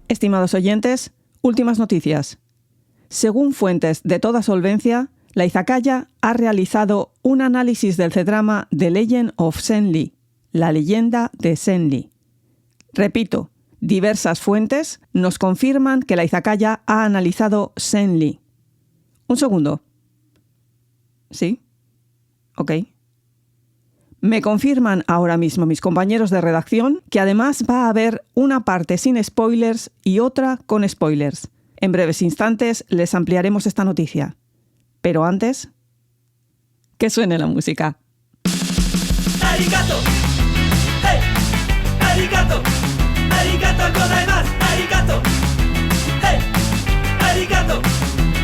Estimados oyentes, últimas noticias. Según fuentes de toda solvencia, la Izakaya ha realizado un análisis del C-drama The Legend of Zenli, la leyenda de Zenli. Repito, diversas fuentes nos confirman que la Izakaya ha analizado Zenli. Un segundo. ¿Sí? Ok. Me confirman ahora mismo mis compañeros de redacción que además va a haber una parte sin spoilers y otra con spoilers. En breves instantes les ampliaremos esta noticia. Pero antes, que suene la música. ¡Arigato! ¡Hey! ¡Arigato! ¡Arigato gozaimasu! ¡Arigato! ¡Hey! ¡Arigato!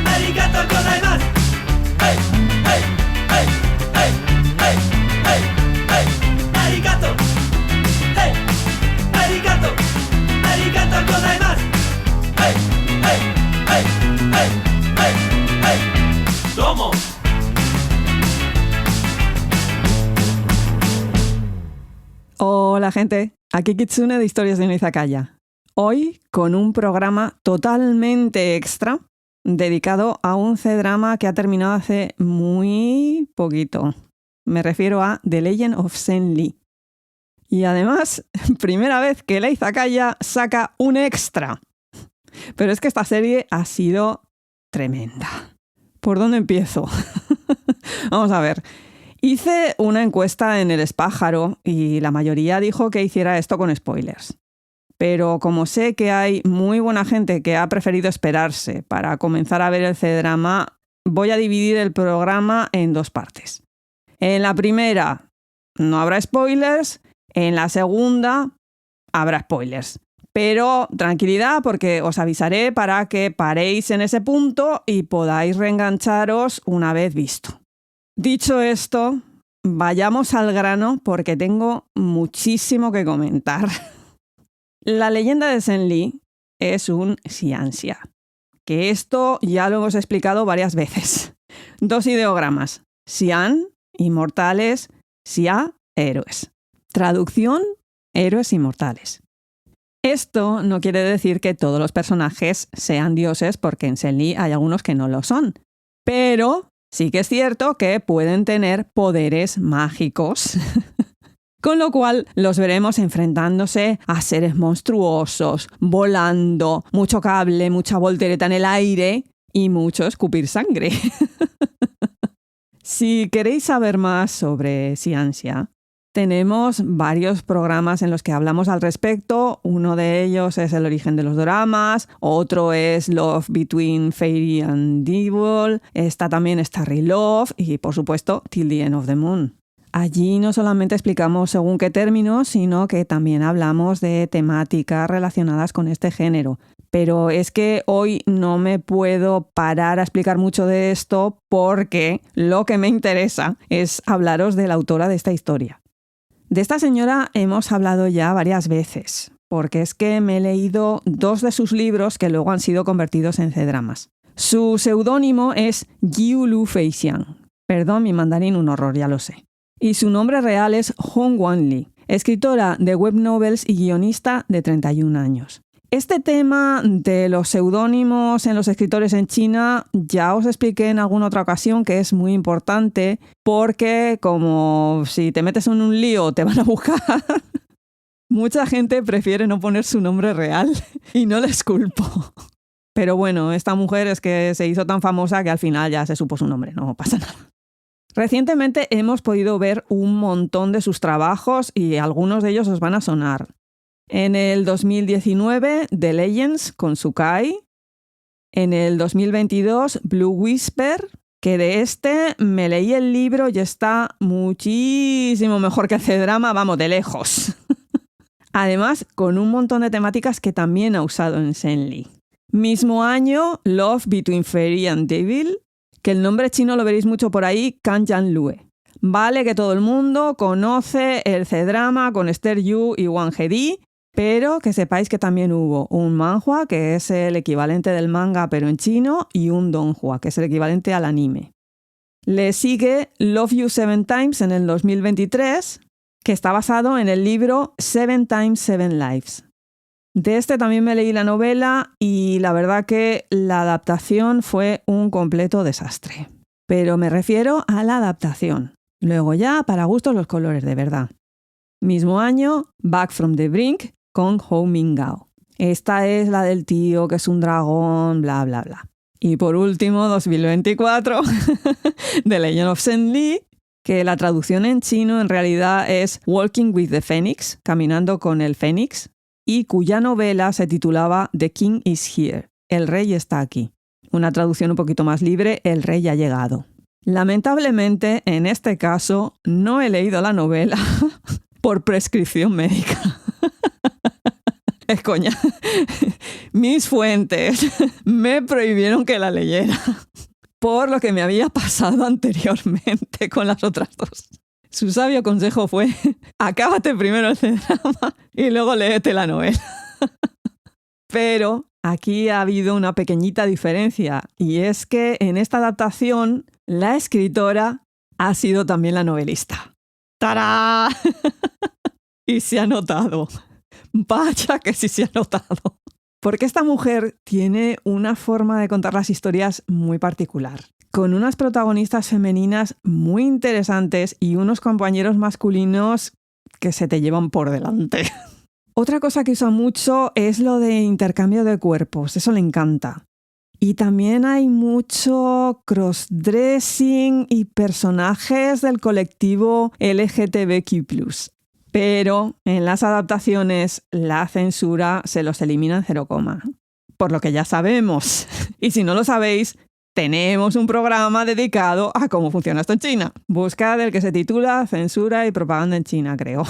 ¡Arigato gozaimasu! ¡Hey! ¡Hey! ¡Hey! ¡Hey! ¡Hey! ¡Hey! ¡Hey! ¡Arigato! ¡Hey! ¡Arigato! ¡Arigato gozaimasu! ¡Hey! ¡Hey! ¡Hey! ¡Hey! ¡Hey! ¡Hey! ¡Domo! Hola gente, aquí Kitsune de Historias de una Izakaya. Hoy con un programa totalmente extra dedicado a un C-drama que ha terminado hace muy poquito. Me refiero a The Legend of Zenli. Y además, primera vez que la Izakaya saca un extra. Pero es que esta serie ha sido tremenda. ¿Por dónde empiezo? Vamos a ver. Hice una encuesta en el Espájaro y la mayoría dijo que hiciera esto con spoilers. Pero como sé que hay muy buena gente que ha preferido esperarse para comenzar a ver el C-drama, voy a dividir el programa en dos partes. En la primera no habrá spoilers, en la segunda habrá spoilers. Pero tranquilidad, porque os avisaré para que paréis en ese punto y podáis reengancharos una vez visto. Dicho esto, vayamos al grano porque tengo muchísimo que comentar. La leyenda de Zenli es un xianxia, que esto ya lo hemos explicado varias veces. Dos ideogramas, xian, inmortales, xia, héroes. Traducción, héroes inmortales. Esto no quiere decir que todos los personajes sean dioses, porque en Zenli hay algunos que no lo son. Pero sí que es cierto que pueden tener poderes mágicos. Con lo cual los veremos enfrentándose a seres monstruosos, volando, mucho cable, mucha voltereta en el aire y mucho escupir sangre. Si queréis saber más sobre xianxia, tenemos varios programas en los que hablamos al respecto. Uno de ellos es el origen de los doramas, otro es Love Between Fairy and Devil, está también Starry Love y, por supuesto, Till the End of the Moon. Allí no solamente explicamos según qué términos, sino que también hablamos de temáticas relacionadas con este género. Pero es que hoy no me puedo parar a explicar mucho de esto porque lo que me interesa es hablaros de la autora de esta historia. De esta señora hemos hablado ya varias veces, porque es que me he leído dos de sus libros que luego han sido convertidos en C-dramas. Su seudónimo es Jiulu Feixiang. Perdón, mi mandarín un horror, ya lo sé. Y su nombre real es Hong Wanli, escritora de web novels y guionista de 31 años. Este tema de los seudónimos en los escritores en China ya os expliqué en alguna otra ocasión que es muy importante porque como si te metes en un lío te van a buscar, mucha gente prefiere no poner su nombre real y no les culpo. Pero bueno, esta mujer es que se hizo tan famosa que al final ya se supo su nombre, no pasa nada. Recientemente hemos podido ver un montón de sus trabajos y algunos de ellos os van a sonar. En el 2019, The Legends con Tsukai. En el 2022, Blue Whisper, que de este me leí el libro y está muchísimo mejor que el C-drama, vamos, de lejos. Además, con un montón de temáticas que también ha usado en Zenli. Mismo año, Love Between Fairy and Devil, que el nombre chino lo veréis mucho por ahí, Kan Yan Lue. Vale que todo el mundo conoce el C-drama con Esther Yu y Wang Hedi, pero que sepáis que también hubo un manhwa, que es el equivalente del manga pero en chino, y un donghua, que es el equivalente al anime. Le sigue Love You Seven Times en el 2023, que está basado en el libro Seven Times Seven Lives. De este también me leí la novela y la verdad que la adaptación fue un completo desastre. Pero me refiero a la adaptación. Luego ya, para gustos los colores, de verdad. Mismo año, Back from the Brink con Hou Ming-gao. Esta es la del tío que es un dragón, bla, bla, bla. Y por último, 2024, The Legend of Zhen Li, que la traducción en chino en realidad es Walking with the Phoenix, caminando con el Fénix, y cuya novela se titulaba The King is Here, El rey está aquí. Una traducción un poquito más libre, El rey ha llegado. Lamentablemente, en este caso, no he leído la novela por prescripción médica. Es coña. Mis fuentes me prohibieron que la leyera por lo que me había pasado anteriormente con las otras dos. Su sabio consejo fue: acábate primero el C-drama y luego léete la novela. Pero aquí ha habido una pequeñita diferencia, y es que en esta adaptación la escritora ha sido también la novelista. ¡Tará! Y se ha notado. Vaya que sí se ha notado. Porque esta mujer tiene una forma de contar las historias muy particular, con unas protagonistas femeninas muy interesantes y unos compañeros masculinos que se te llevan por delante. Otra cosa que usa mucho es lo de intercambio de cuerpos, eso le encanta. Y también hay mucho crossdressing y personajes del colectivo LGTBQ+. Pero en las adaptaciones la censura se los elimina en 0, por lo que ya sabemos. Y si no lo sabéis, tenemos un programa dedicado a cómo funciona esto en China. Buscad el que se titula Censura y propaganda en China, creo.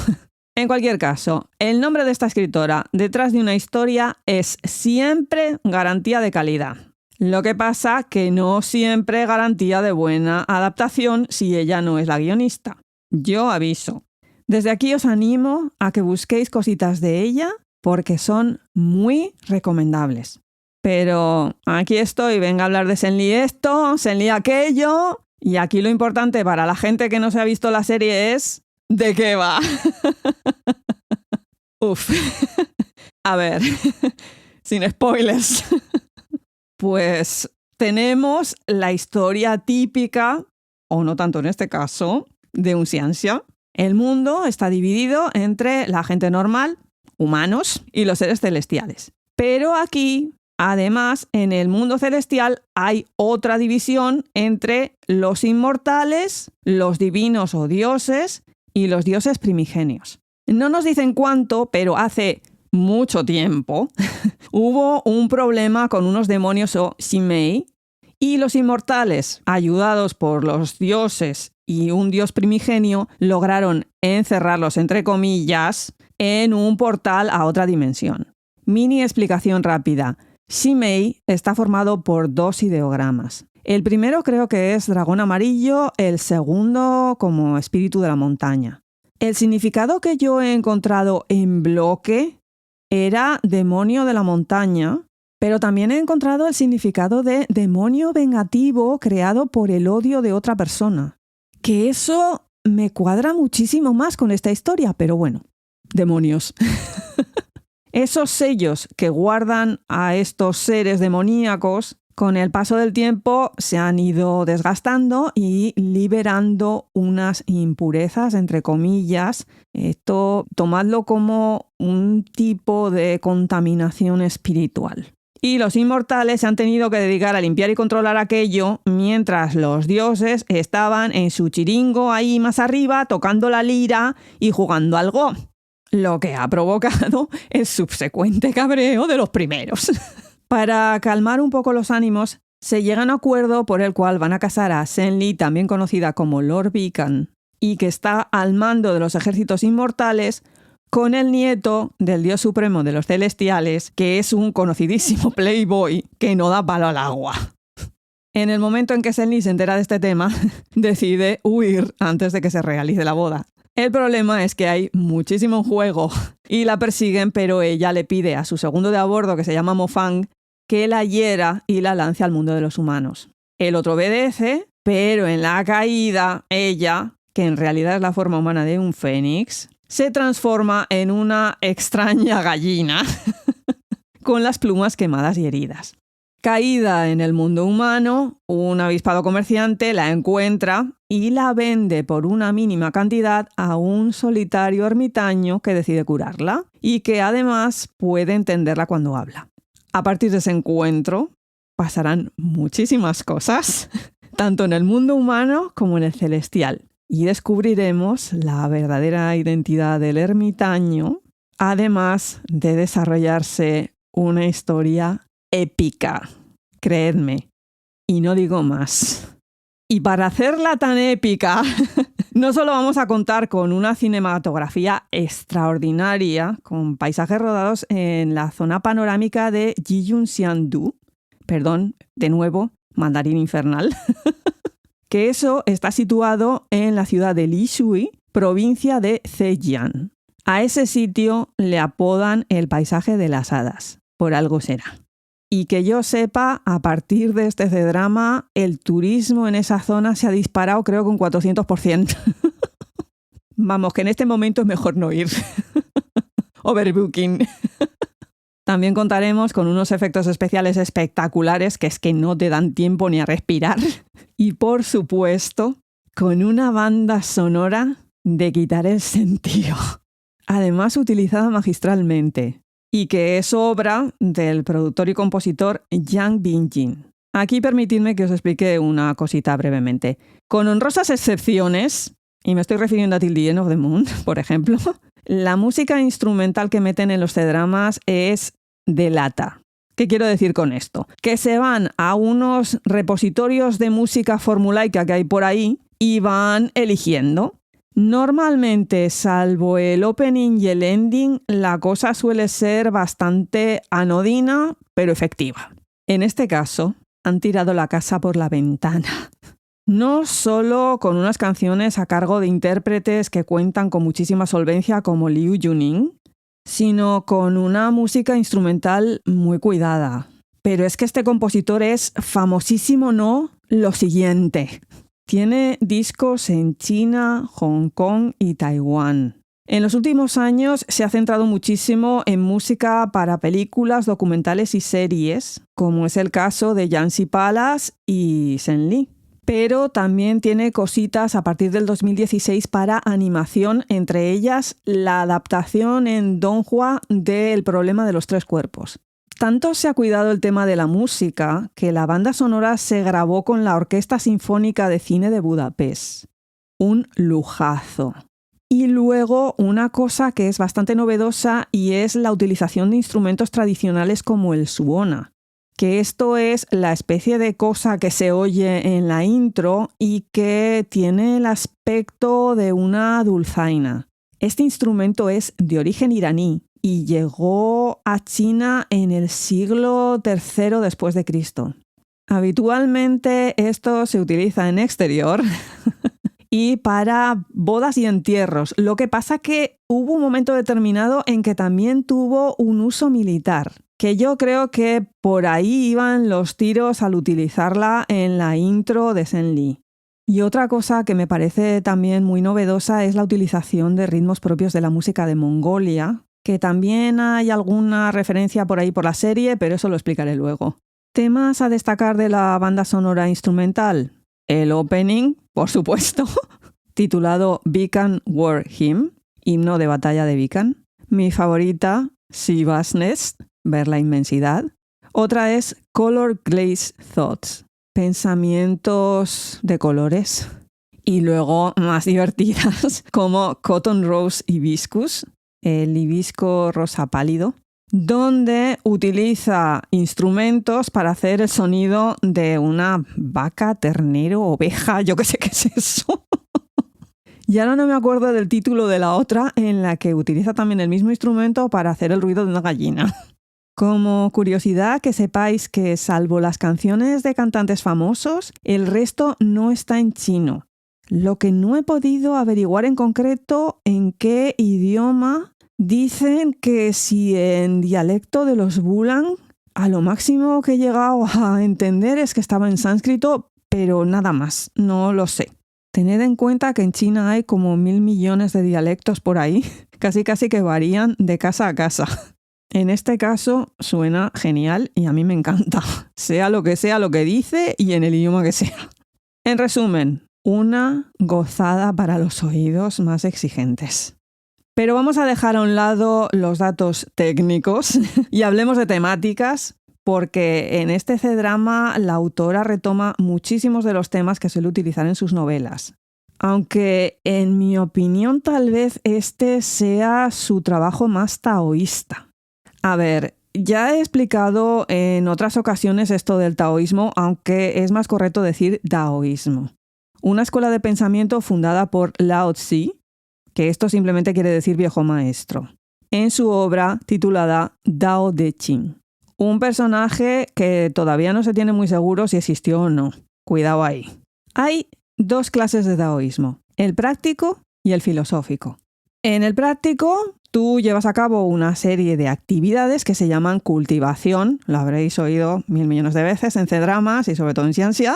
En cualquier caso, el nombre de esta escritora detrás de una historia es siempre garantía de calidad. Lo que pasa que no siempre garantía de buena adaptación si ella no es la guionista. Yo aviso. Desde aquí os animo a que busquéis cositas de ella porque son muy recomendables. Pero aquí estoy, venga a hablar de Zhen Li esto, Zhen Li aquello, y aquí lo importante para la gente que no se ha visto la serie es ¿de qué va? Uf. A ver, sin spoilers. Pues tenemos la historia típica, o no tanto en este caso, de un xianxia. El mundo está dividido entre la gente normal, humanos, y los seres celestiales. Pero aquí, además, en el mundo celestial hay otra división entre los inmortales, los divinos o dioses y los dioses primigenios. No nos dicen cuánto, pero hace mucho tiempo hubo un problema con unos demonios o Ximei, y los inmortales, ayudados por los dioses y un dios primigenio, lograron encerrarlos, entre comillas, en un portal a otra dimensión. Mini explicación rápida. Ximei está formado por 2 ideogramas. El primero creo que es dragón amarillo, el segundo como espíritu de la montaña. El significado que yo he encontrado en bloque era demonio de la montaña, pero también he encontrado el significado de demonio vengativo creado por el odio de otra persona. Que eso me cuadra muchísimo más con esta historia, pero bueno, demonios. Esos sellos que guardan a estos seres demoníacos, con el paso del tiempo se han ido desgastando y liberando unas impurezas, entre comillas. Esto tomadlo como un tipo de contaminación espiritual. Y los inmortales se han tenido que dedicar a limpiar y controlar aquello, mientras los dioses estaban en su chiringo ahí más arriba, tocando la lira y jugando al Go. Lo que ha provocado el subsecuente cabreo de los primeros. Para calmar un poco los ánimos, se llega a un acuerdo por el cual van a casar a Zhen Li, también conocida como Lord Beacon, y que está al mando de los ejércitos inmortales, con el nieto del dios supremo de los celestiales, que es un conocidísimo playboy que no da palo al agua. En el momento en que Zhen Li se entera de este tema, decide huir antes de que se realice la boda. El problema es que hay muchísimo juego y la persiguen, pero ella le pide a su segundo de a bordo, que se llama Mo Fang, que la hiera y la lance al mundo de los humanos. El otro obedece, pero en la caída, ella, que en realidad es la forma humana de un fénix, se transforma en una extraña gallina con las plumas quemadas y heridas. Caída en el mundo humano, un avispado comerciante la encuentra y la vende por una mínima cantidad a un solitario ermitaño que decide curarla y que además puede entenderla cuando habla. A partir de ese encuentro pasarán muchísimas cosas, tanto en el mundo humano como en el celestial, y descubriremos la verdadera identidad del ermitaño, además de desarrollarse una historia épica, creedme, y no digo más. Y para hacerla tan épica, no solo vamos a contar con una cinematografía extraordinaria, con paisajes rodados en la zona panorámica de Jiyunxiandu, perdón, de nuevo, mandarín infernal, que eso está situado en la ciudad de Lishui, provincia de Zhejiang. A ese sitio le apodan el paisaje de las hadas, por algo será. Y que yo sepa, a partir de este C-drama, el turismo en esa zona se ha disparado creo que un 400%. Vamos, que en este momento es mejor no ir. Overbooking. También contaremos con unos efectos especiales espectaculares que es que no te dan tiempo ni a respirar. Y por supuesto, con una banda sonora de quitar el sentido. Además utilizada magistralmente. Y que es obra del productor y compositor Yang Bingjin. Aquí permitidme que os explique una cosita brevemente. Con honrosas excepciones, y me estoy refiriendo a Till the End of the Moon, por ejemplo, la música instrumental que meten en los C-dramas es de lata. ¿Qué quiero decir con esto? Que se van a unos repositorios de música formulaica que hay por ahí y van eligiendo. Normalmente, salvo el opening y el ending, la cosa suele ser bastante anodina, pero efectiva. En este caso, han tirado la casa por la ventana. No solo con unas canciones a cargo de intérpretes que cuentan con muchísima solvencia como Liu Yuning, sino con una música instrumental muy cuidada. Pero es que este compositor es famosísimo, ¿no? Lo siguiente. Tiene discos en China, Hong Kong y Taiwán. En los últimos años se ha centrado muchísimo en música para películas, documentales y series, como es el caso de Yanxi Palace y Shen Li. Pero también tiene cositas a partir del 2016 para animación, entre ellas la adaptación en Donghua de El problema de los tres cuerpos. Tanto se ha cuidado el tema de la música que la banda sonora se grabó con la Orquesta Sinfónica de Cine de Budapest. Un lujazo. Y luego una cosa que es bastante novedosa y es la utilización de instrumentos tradicionales como el suona, que esto es la especie de cosa que se oye en la intro y que tiene el aspecto de una dulzaina. Este instrumento es de origen iraní y llegó a China en el siglo III después de Cristo. Habitualmente esto se utiliza en exterior y para bodas y entierros. Lo que pasa que hubo un momento determinado en que también tuvo un uso militar, que yo creo que por ahí iban los tiros al utilizarla en la intro de Shen Li. Y otra cosa que me parece también muy novedosa es la utilización de ritmos propios de la música de Mongolia, que también hay alguna referencia por ahí por la serie, pero eso lo explicaré luego. Temas a destacar de la banda sonora instrumental. El opening, por supuesto, titulado Beacon War Hymn, himno de batalla de Beacon. Mi favorita, Sea Vastness, ver la inmensidad. Otra es Color Glaze Thoughts, pensamientos de colores. Y luego más divertidas como Cotton Rose Hibiscus, el hibisco rosa pálido, donde utiliza instrumentos para hacer el sonido de una vaca, ternero, oveja, yo qué sé qué es eso. Y ahora no me acuerdo del título de la otra, en la que utiliza también el mismo instrumento para hacer el ruido de una gallina. Como curiosidad, que sepáis que salvo las canciones de cantantes famosos, el resto no está en chino. Lo que no he podido averiguar en concreto en qué idioma. Dicen que si en dialecto de los Bulan, a lo máximo que he llegado a entender es que estaba en sánscrito, pero nada más, no lo sé. Tened en cuenta que en China hay como 1.000 millones de dialectos por ahí, casi que varían de casa a casa. En este caso suena genial y a mí me encanta, sea lo que dice y en el idioma que sea. En resumen, una gozada para los oídos más exigentes. Pero vamos a dejar a un lado los datos técnicos y hablemos de temáticas, porque en este C-drama la autora retoma muchísimos de los temas que suele utilizar en sus novelas. Aunque en mi opinión tal vez este sea su trabajo más taoísta. A ver, ya he explicado en otras ocasiones esto del taoísmo, aunque es más correcto decir daoísmo. Una escuela de pensamiento fundada por Lao Tzu, que esto simplemente quiere decir viejo maestro, en su obra titulada Dao De Ching. Un personaje que todavía no se tiene muy seguro si existió o no. Cuidado ahí. Hay dos clases de taoísmo, el práctico y el filosófico. En el práctico, tú llevas a cabo una serie de actividades que se llaman cultivación, lo habréis oído 1.000 millones de veces en C-dramas y sobre todo en ciencia,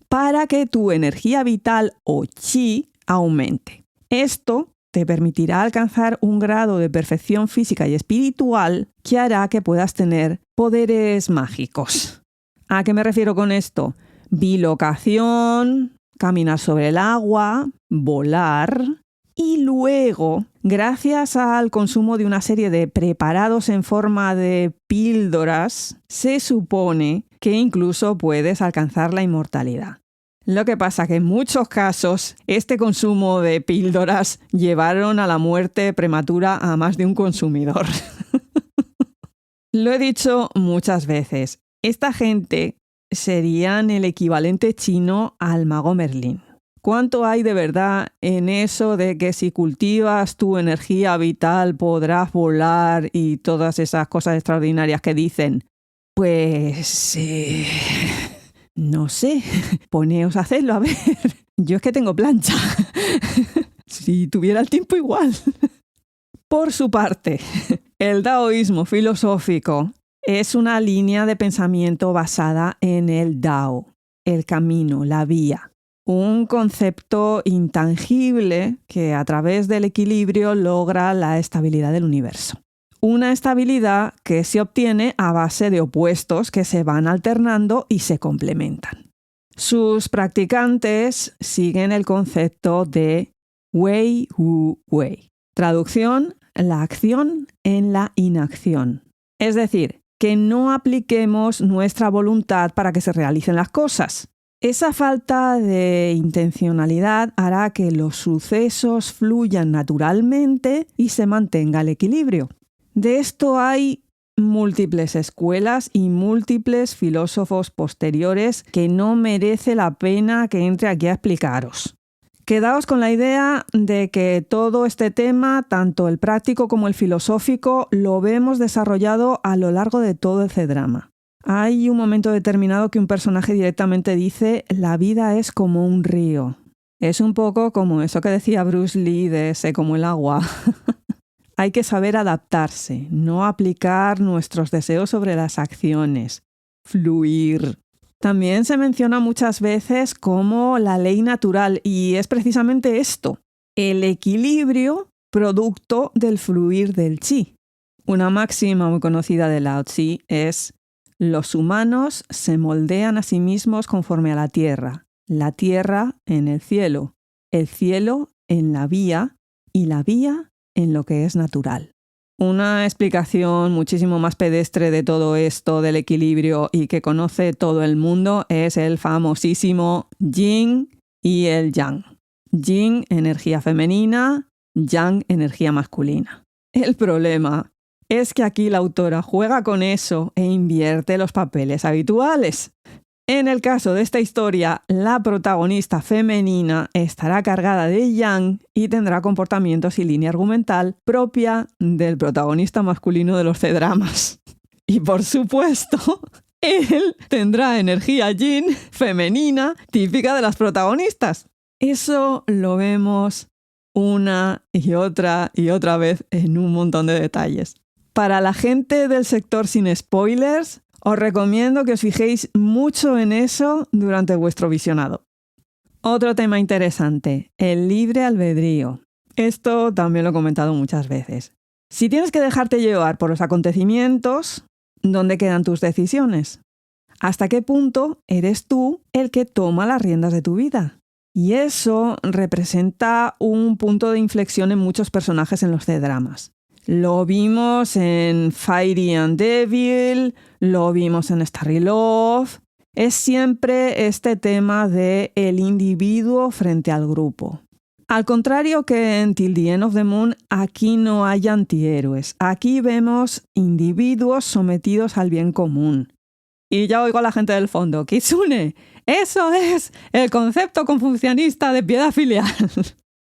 para que tu energía vital o chi aumente. Esto te permitirá alcanzar un grado de perfección física y espiritual que hará que puedas tener poderes mágicos. ¿A qué me refiero con esto? Bilocación, caminar sobre el agua, volar y luego, gracias al consumo de una serie de preparados en forma de píldoras, se supone que incluso puedes alcanzar la inmortalidad. Lo que pasa que en muchos casos este consumo de píldoras llevaron a la muerte prematura a más de un consumidor. Lo he dicho muchas veces, esta gente serían el equivalente chino al mago Merlín. ¿Cuánto hay de verdad en eso de que si cultivas tu energía vital podrás volar y todas esas cosas extraordinarias que dicen? Pues no sé, poneos a hacerlo, a ver. Yo es que tengo plancha. Si tuviera el tiempo igual. Por su parte, el taoísmo filosófico es una línea de pensamiento basada en el Dao, el camino, la vía. Un concepto intangible que a través del equilibrio logra la estabilidad del universo. Una estabilidad que se obtiene a base de opuestos que se van alternando y se complementan. Sus practicantes siguen el concepto de Wei Wu Wei. Traducción, la acción en la inacción. Es decir, que no apliquemos nuestra voluntad para que se realicen las cosas. Esa falta de intencionalidad hará que los sucesos fluyan naturalmente y se mantenga el equilibrio. De esto hay múltiples escuelas y múltiples filósofos posteriores que no merece la pena que entre aquí a explicaros. Quedaos con la idea de que todo este tema, tanto el práctico como el filosófico, lo vemos desarrollado a lo largo de todo el C-drama. Hay un momento determinado que un personaje directamente dice: la vida es como un río. Es un poco como eso que decía Bruce Lee de sé como el agua. Hay que saber adaptarse, no aplicar nuestros deseos sobre las acciones, fluir. También se menciona muchas veces como la ley natural y es precisamente esto, el equilibrio producto del fluir del chi. Una máxima muy conocida de Lao Tzu es: los humanos se moldean a sí mismos conforme a la tierra en el cielo en la vía y la vía en lo que es natural. Una explicación muchísimo más pedestre de todo esto del equilibrio y que conoce todo el mundo es el famosísimo Yin y el Yang. Yin, energía femenina, Yang, energía masculina. El problema es que aquí la autora juega con eso e invierte los papeles habituales. En el caso de esta historia, la protagonista femenina estará cargada de yang y tendrá comportamientos y línea argumental propia del protagonista masculino de los C-dramas. Y por supuesto, él tendrá energía yin femenina típica de las protagonistas. Eso lo vemos una y otra vez en un montón de detalles. Para la gente del sector sin spoilers, os recomiendo que os fijéis mucho en eso durante vuestro visionado. Otro tema interesante, el libre albedrío. Esto también lo he comentado muchas veces. Si tienes que dejarte llevar por los acontecimientos, ¿dónde quedan tus decisiones? ¿Hasta qué punto eres tú el que toma las riendas de tu vida? Y eso representa un punto de inflexión en muchos personajes en los C-dramas. Lo vimos en Fairy and Devil, lo vimos en Starry Love. Es siempre este tema de el individuo frente al grupo. Al contrario que en Till the End of the Moon, aquí no hay antihéroes. Aquí vemos individuos sometidos al bien común. Y ya oigo a la gente del fondo, Kitsune, eso es el concepto confucianista de piedad filial.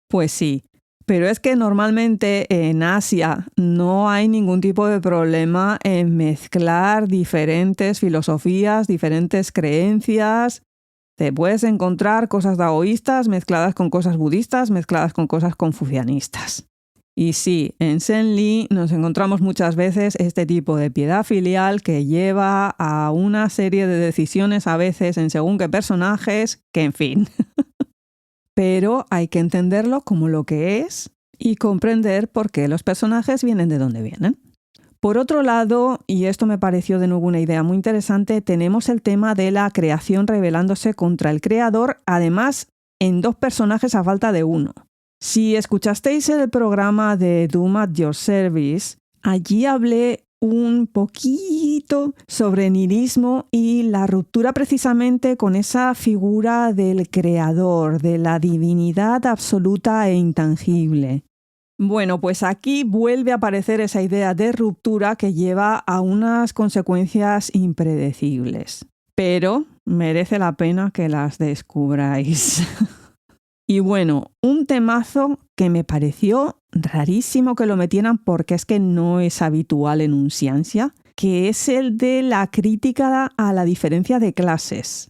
Pues sí, pero es que normalmente en Asia no hay ningún tipo de problema en mezclar diferentes filosofías, diferentes creencias. Te puedes encontrar cosas daoístas mezcladas con cosas budistas, mezcladas con cosas confucianistas. Y sí, en Zen-Li nos encontramos muchas veces este tipo de piedad filial que lleva a una serie de decisiones a veces en según qué personajes, que en fin. Pero hay que entenderlo como lo que es y comprender por qué los personajes vienen de donde vienen. Por otro lado, y esto me pareció de nuevo una idea muy interesante, tenemos el tema de la creación rebelándose contra el creador, además en dos personajes a falta de uno. Si escuchasteis el programa de Doom at Your Service, allí hablé un poquito sobre nihilismo y la ruptura precisamente con esa figura del creador, de la divinidad absoluta e intangible. Bueno, pues aquí vuelve a aparecer esa idea de ruptura que lleva a unas consecuencias impredecibles. Pero merece la pena que las descubráis. Y bueno, un temazo que me pareció rarísimo que lo metieran porque es que no es habitual en un xianxia, que es el de la crítica a la diferencia de clases.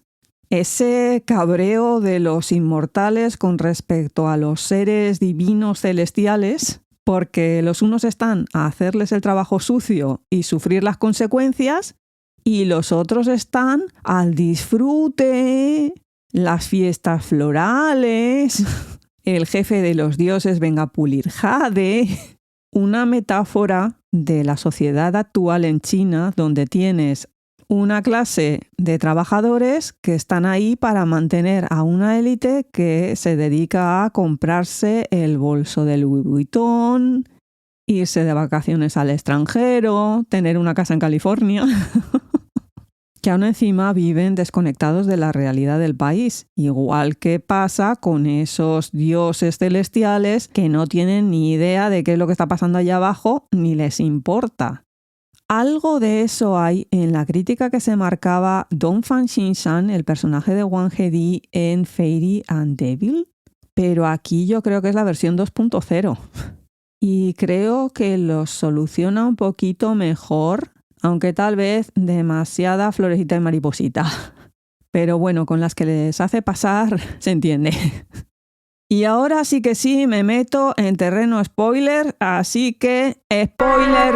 Ese cabreo de los inmortales con respecto a los seres divinos celestiales, porque los unos están a hacerles el trabajo sucio y sufrir las consecuencias, y los otros están al disfrute, las fiestas florales, el jefe de los dioses venga a pulir jade. Una metáfora de la sociedad actual en China, donde tienes una clase de trabajadores que están ahí para mantener a una élite que se dedica a comprarse el bolso de Louis Vuitton, irse de vacaciones al extranjero, tener una casa en California, que aún encima viven desconectados de la realidad del país, igual que pasa con esos dioses celestiales que no tienen ni idea de qué es lo que está pasando allá abajo, ni les importa. Algo de eso hay en la crítica que se marcaba Dong Fan Xinshan, el personaje de Wang Hedi en Fairy and Devil, pero aquí yo creo que es la versión 2.0. Y creo que lo soluciona un poquito mejor, aunque tal vez demasiada florecita y mariposita. Pero bueno, con las que les hace pasar se entiende. Y ahora sí que sí me meto en terreno spoiler, así que spoiler,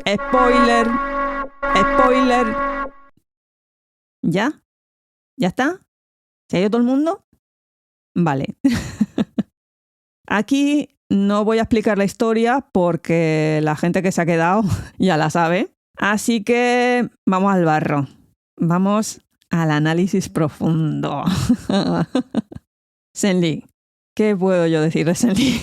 spoiler, spoiler. ¿Ya? ¿Ya está? ¿Se ha ido todo el mundo? Vale. Aquí no voy a explicar la historia porque la gente que se ha quedado ya la sabe. Así que vamos al barro. Vamos al análisis profundo. Zen-Li. ¿Qué puedo yo decir de Zen-Li?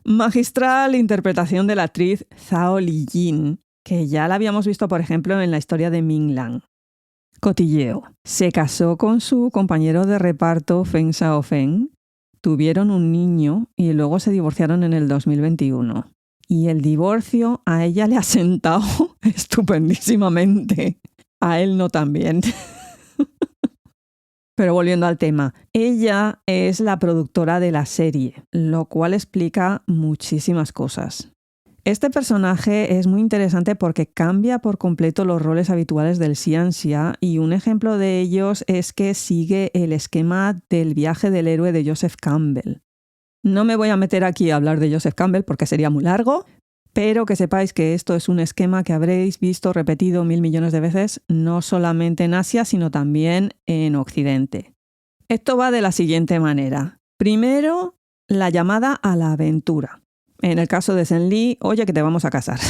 Magistral interpretación de la actriz Zhao Lijin, que ya la habíamos visto, por ejemplo, en la historia de Ming Lang. Cotilleo. Se casó con su compañero de reparto Feng Xiaofeng, tuvieron un niño y luego se divorciaron en el 2021. Y el divorcio a ella le ha sentado estupendísimamente. A él no tan bien. Pero volviendo al tema, ella es la productora de la serie, lo cual explica muchísimas cosas. Este personaje es muy interesante porque cambia por completo los roles habituales del xianxia y un ejemplo de ellos es que sigue el esquema del viaje del héroe de Joseph Campbell. No me voy a meter aquí a hablar de Joseph Campbell porque sería muy largo, pero que sepáis que esto es un esquema que habréis visto repetido 1000 millones de veces, no solamente en Asia, sino también en Occidente. Esto va de la siguiente manera. Primero, la llamada a la aventura. En el caso de Zhenli, oye que te vamos a casar.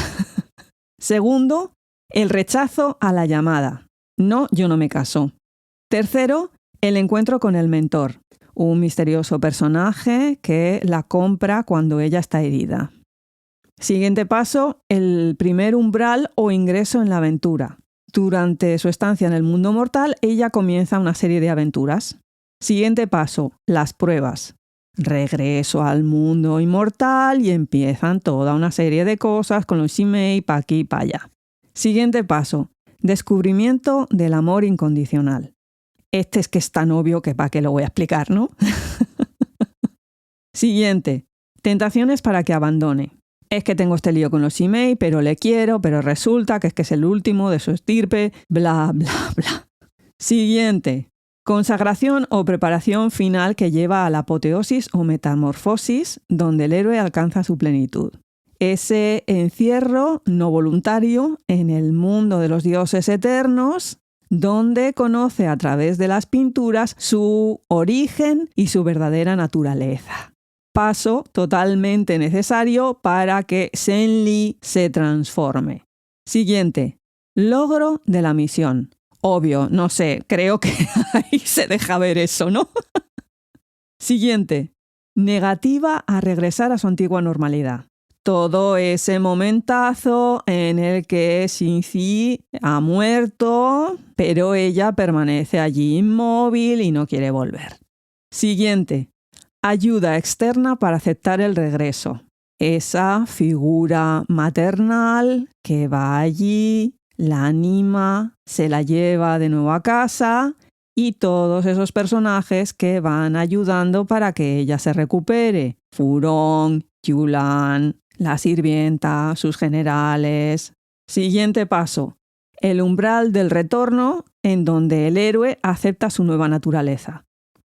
Segundo, el rechazo a la llamada. No, yo no me caso. Tercero, el encuentro con el mentor, un misterioso personaje que la compra cuando ella está herida. Siguiente paso, el primer umbral o ingreso en la aventura. Durante su estancia en el mundo mortal, ella comienza una serie de aventuras. Siguiente paso, las pruebas. Regreso al mundo inmortal y empiezan toda una serie de cosas con los Shimei pa' aquí y pa' allá. Siguiente paso, descubrimiento del amor incondicional. Este es que es tan obvio que para qué lo voy a explicar, ¿no? Siguiente, tentaciones para que abandone. Es que tengo este lío con los Shimei, pero le quiero, pero resulta que es el último de su estirpe, bla, bla, bla. Siguiente, consagración o preparación final que lleva a la apoteosis o metamorfosis, donde el héroe alcanza su plenitud. Ese encierro no voluntario en el mundo de los dioses eternos, donde conoce a través de las pinturas su origen y su verdadera naturaleza. Paso totalmente necesario para que Zhenli se transforme. Siguiente, logro de la misión. Obvio, no sé, creo que ahí se deja ver eso, ¿no? Siguiente, negativa a regresar a su antigua normalidad. Todo ese momentazo en el que Xinzi ha muerto, pero ella permanece allí inmóvil y no quiere volver. Siguiente, ayuda externa para aceptar el regreso. Esa figura maternal que va allí, la anima, se la lleva de nuevo a casa y todos esos personajes que van ayudando para que ella se recupere. Furong, Yulan, la sirvienta, sus generales. Siguiente paso, el umbral del retorno en donde el héroe acepta su nueva naturaleza.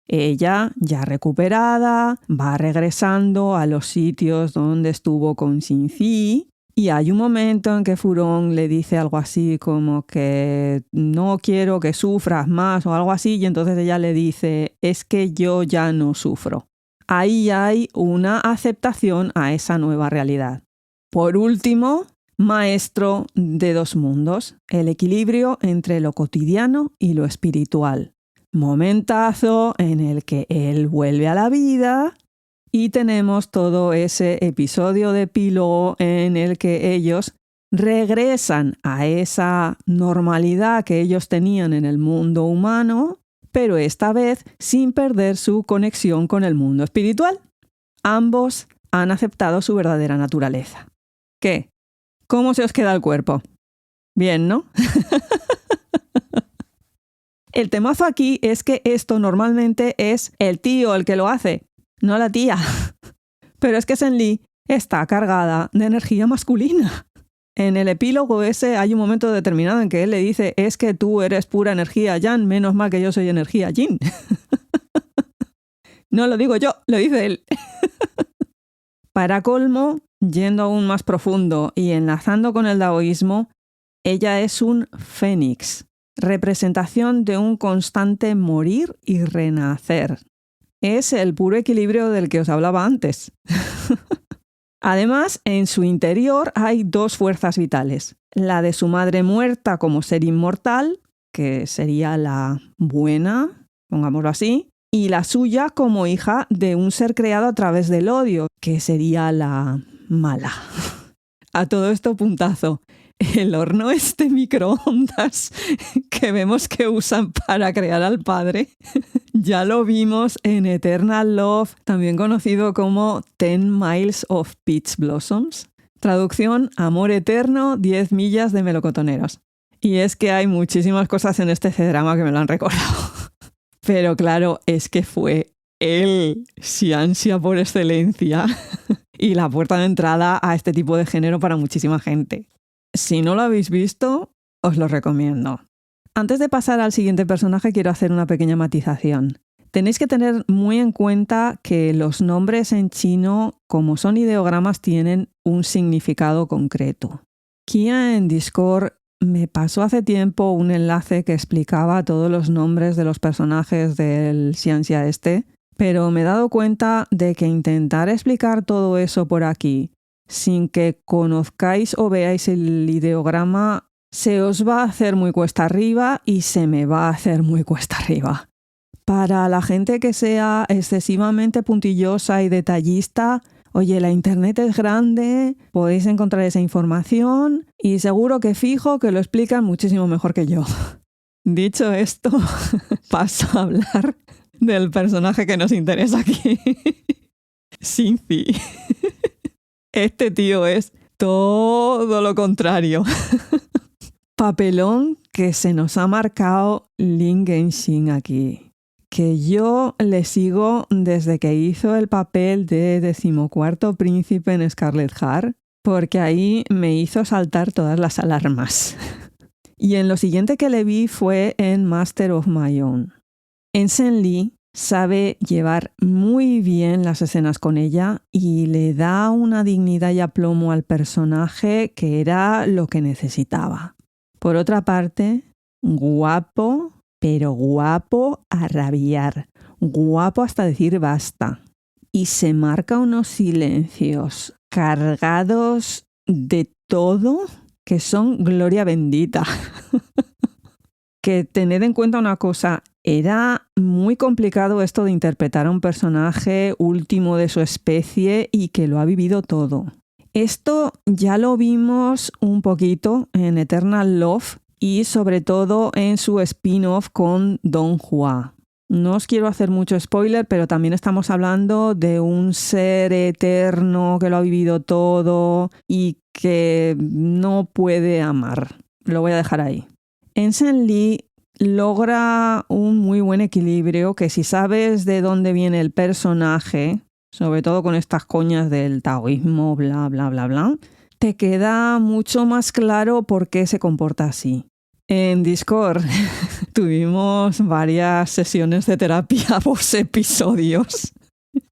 Ella, ya recuperada, va regresando a los sitios donde estuvo con Xinzi y hay un momento en que Furong le dice algo así como que no quiero que sufras más o algo así y entonces ella le dice es que yo ya no sufro. Ahí hay una aceptación a esa nueva realidad. Por último, maestro de dos mundos, el equilibrio entre lo cotidiano y lo espiritual. Momentazo en el que él vuelve a la vida y tenemos todo ese episodio de epílogo en el que ellos regresan a esa normalidad que ellos tenían en el mundo humano, pero esta vez sin perder su conexión con el mundo espiritual. Ambos han aceptado su verdadera naturaleza. ¿Qué? ¿Cómo se os queda el cuerpo? Bien, ¿no? El temazo aquí es que esto normalmente es el tío el que lo hace, no la tía. Pero es que Zhenli está cargada de energía masculina. En el epílogo ese hay un momento determinado en que él le dice es que tú eres pura energía yang, menos mal que yo soy energía yin. No lo digo yo, lo dice él. Para colmo, yendo aún más profundo y enlazando con el daoísmo, ella es un fénix, representación de un constante morir y renacer. Es el puro equilibrio del que os hablaba antes. Además, en su interior hay dos fuerzas vitales. La de su madre muerta como ser inmortal, que sería la buena, pongámoslo así, y la suya como hija de un ser creado a través del odio, que sería la mala. A todo esto, puntazo. El horno microondas que vemos que usan para crear al padre, ya lo vimos en Eternal Love, también conocido como 10 Miles of Peach Blossoms. Traducción, amor eterno, 10 millas de melocotoneros. Y es que hay muchísimas cosas en este C-drama que me lo han recordado. Pero claro, es que fue el xianxia por excelencia y la puerta de entrada a este tipo de género para muchísima gente. Si no lo habéis visto, os lo recomiendo. Antes de pasar al siguiente personaje, quiero hacer una pequeña matización. Tenéis que tener muy en cuenta que los nombres en chino, como son ideogramas, tienen un significado concreto. Kia en Discord me pasó hace tiempo un enlace que explicaba todos los nombres de los personajes del xianxia este, pero me he dado cuenta de que intentar explicar todo eso por aquí sin que conozcáis o veáis el ideograma se os va a hacer muy cuesta arriba y se me va a hacer muy cuesta arriba. Para la gente que sea excesivamente puntillosa y detallista, oye, la internet es grande, podéis encontrar esa información y seguro que fijo que lo explican muchísimo mejor que yo. Dicho esto, paso a hablar del personaje que nos interesa aquí. Shinzi. Este tío es todo lo contrario. Papelón que se nos ha marcado Lin Genshin aquí. Que yo le sigo desde que hizo el papel de 14º príncipe en Scarlet Heart, porque ahí me hizo saltar todas las alarmas. Y en lo siguiente que le vi fue en Master of My Own. Ensign Lee sabe llevar muy bien las escenas con ella y le da una dignidad y aplomo al personaje que era lo que necesitaba. Por otra parte, guapo, pero guapo a rabiar. Guapo hasta decir basta. Y se marca unos silencios cargados de todo que son gloria bendita. Que tened en cuenta una cosa, era muy complicado esto de interpretar a un personaje último de su especie y que lo ha vivido todo. Esto ya lo vimos un poquito en Eternal Love y sobre todo en su spin-off con Don Hua. No os quiero hacer mucho spoiler, pero también estamos hablando de un ser eterno que lo ha vivido todo y que no puede amar. Lo voy a dejar ahí. Ensign Lee logra un muy buen equilibrio que si sabes de dónde viene el personaje, sobre todo con estas coñas del taoísmo, bla, bla, bla, bla, te queda mucho más claro por qué se comporta así. En Discord tuvimos varias sesiones de terapia post episodios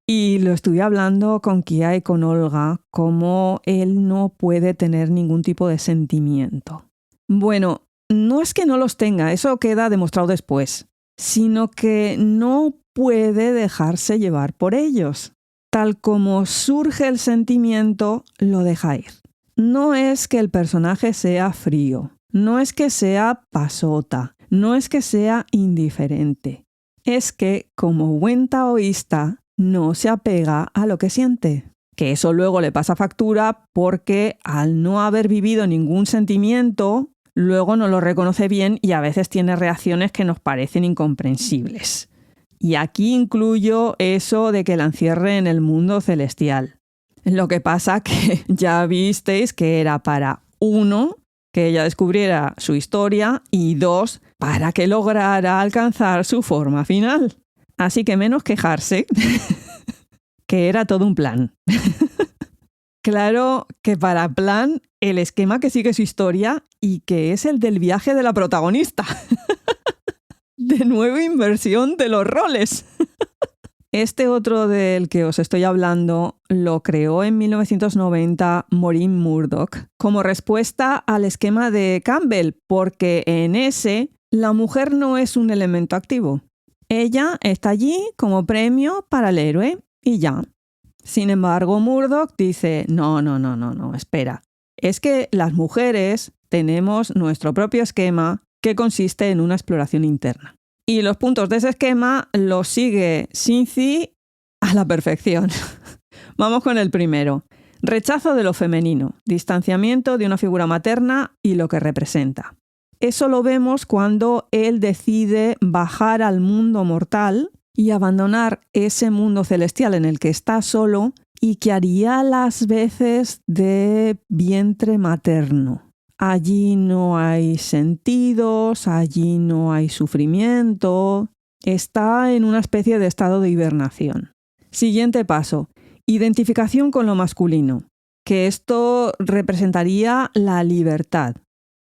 y lo estuve hablando con Kia y con Olga, cómo él no puede tener ningún tipo de sentimiento. Bueno, no es que no los tenga, eso queda demostrado después, sino que no puede dejarse llevar por ellos. Tal como surge el sentimiento, lo deja ir. No es que el personaje sea frío, no es que sea pasota, no es que sea indiferente. Es que, como buen taoísta, no se apega a lo que siente. Que eso luego le pasa factura porque al no haber vivido ningún sentimiento, luego no lo reconoce bien y a veces tiene reacciones que nos parecen incomprensibles. Y aquí incluyo eso de que la encierre en el mundo celestial. Lo que pasa que ya visteis que era para 1, que ella descubriera su historia y 2, para que lograra alcanzar su forma final. Así que menos quejarse, que era todo un plan. Claro que para plan, el esquema que sigue su historia y que es el del viaje de la protagonista. De nuevo inversión de los roles. Este otro del que os estoy hablando lo creó en 1990 Maureen Murdoch como respuesta al esquema de Campbell, porque en ese la mujer no es un elemento activo. Ella está allí como premio para el héroe y ya. Sin embargo, Murdoch dice, no, espera. Es que las mujeres tenemos nuestro propio esquema que consiste en una exploración interna. Y los puntos de ese esquema los sigue Shinzi a la perfección. Vamos con el primero. Rechazo de lo femenino, distanciamiento de una figura materna y lo que representa. Eso lo vemos cuando él decide bajar al mundo mortal y abandonar ese mundo celestial en el que está solo y que haría las veces de vientre materno. Allí no hay sentidos, allí no hay sufrimiento. Está en una especie de estado de hibernación. Siguiente paso. Identificación con lo masculino, que esto representaría la libertad.